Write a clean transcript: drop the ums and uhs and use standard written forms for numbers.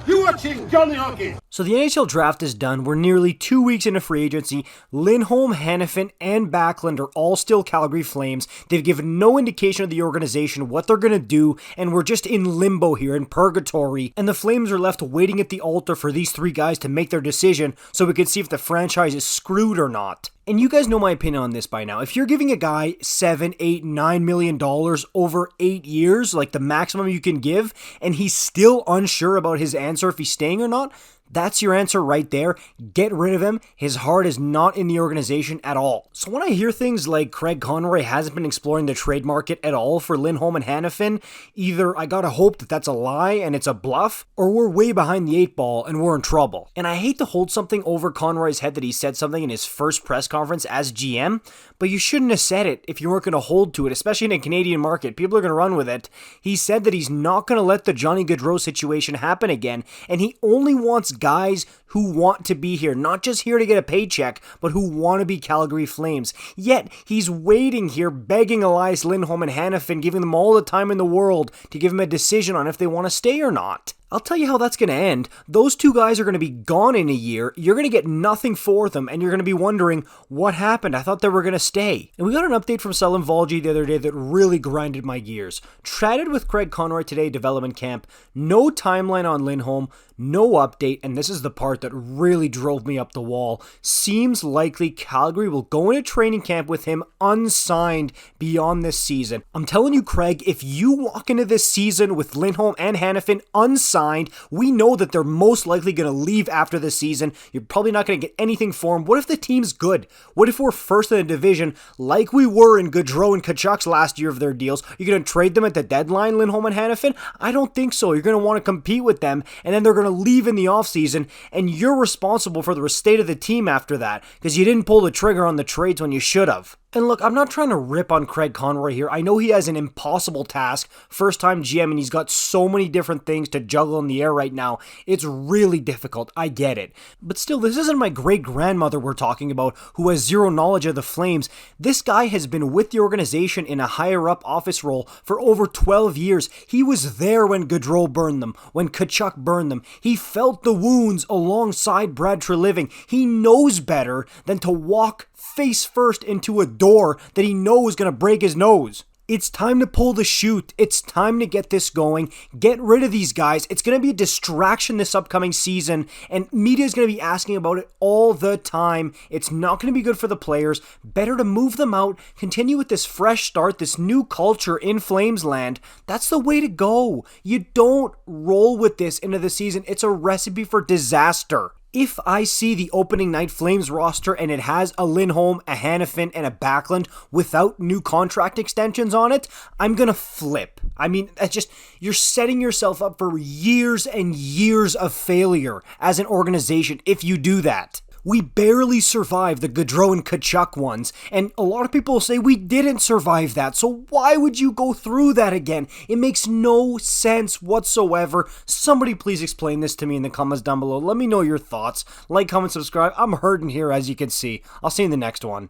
You watching Johnny Hockey? So the NHL draft is done. We're nearly 2 weeks into free agency. Lindholm, Hanifin, and Backlund are all still Calgary Flames. They've given no indication of the organization, what they're going to do, and we're just in limbo here, in purgatory. And the Flames are left waiting at the altar for these three guys to make their decision so we can see if the franchise is screwed or not. And you guys know my opinion on this by now. If you're giving a guy $7, $8, $9 million over 8 years, like the maximum you can give, and he's still unsure about his answer if he's staying or not, that's your answer right there. Get rid of him. His heart is not in the organization at all. So when I hear things like Craig Conroy hasn't been exploring the trade market at all for Lindholm and Hanifin, either I gotta hope that that's a lie and it's a bluff, or we're way behind the 8 ball and we're in trouble. And I hate to hold something over Conroy's head that he said something in his first press conference as GM, but you shouldn't have said it if you weren't going to hold to it, especially in a Canadian market. People are going to run with it. He said that he's not going to let the Johnny Gaudreau situation happen again, and he only wants guys who want to be here, not just here to get a paycheck, but who want to be Calgary Flames. Yet, he's waiting here, begging Elias Lindholm and Hanifin, giving them all the time in the world to give him a decision on if they want to stay or not. I'll tell you how that's going to end. Those two guys are going to be gone in a year. You're going to get nothing for them, and you're going to be wondering, what happened? I thought they were going to stay. And we got an update from Selim Volji the other day that really grinded my gears. Chatted with Craig Conroy today, development camp. No timeline on Lindholm, no update, and this is the part that really drove me up the wall. Seems likely Calgary will go into training camp with him unsigned beyond this season. I'm telling you, Craig, if you walk into this season with Lindholm and Hanifin unsigned, we know that they're most likely going to leave after the season. You're probably not going to get anything for them. What if the team's good? What if we're first in the division like we were in Gaudreau and Tkachuk's last year of their deals? You're going to trade them at the deadline, Lindholm and Hanifin? I don't think so. You're going to want to compete with them, and then they're going to leave in the offseason, and you're responsible for the state of the team after that because you didn't pull the trigger on the trades when you should have. And look, I'm not trying to rip on Craig Conroy here. I know he has an impossible task, first-time GM, and he's got so many different things to juggle in the air right now. It's really difficult. I get it. But still, this isn't my great-grandmother we're talking about who has zero knowledge of the Flames. This guy has been with the organization in a higher-up office role for over 12 years. He was there when Gaudreau burned them, when Tkachuk burned them. He felt the wounds alongside Brad Treliving. He knows better than to walk face first into a door that he knows is going to break his nose. It's time to pull the chute. It's time to get this going. Get rid of these guys. It's going to be a distraction this upcoming season, and media is going to be asking about it all the time. It's not going to be good for the players. Better to move them out, continue with this fresh start, this new culture in Flamesland. That's the way to go. You don't roll with this into the season. It's a recipe for disaster. If I see the opening night Flames roster and it has a Lindholm, a Hanifin, and a Backlund without new contract extensions on it, I'm gonna flip. I mean, that's just, you're setting yourself up for years and years of failure as an organization if you do that. We barely survived the Gaudreau and Tkachuk ones, and a lot of people say we didn't survive that, so why would you go through that again? It makes no sense whatsoever. Somebody please explain this to me in the comments down below. Let me know your thoughts. Like, comment, subscribe. I'm hurting here, as you can see. I'll see you in the next one.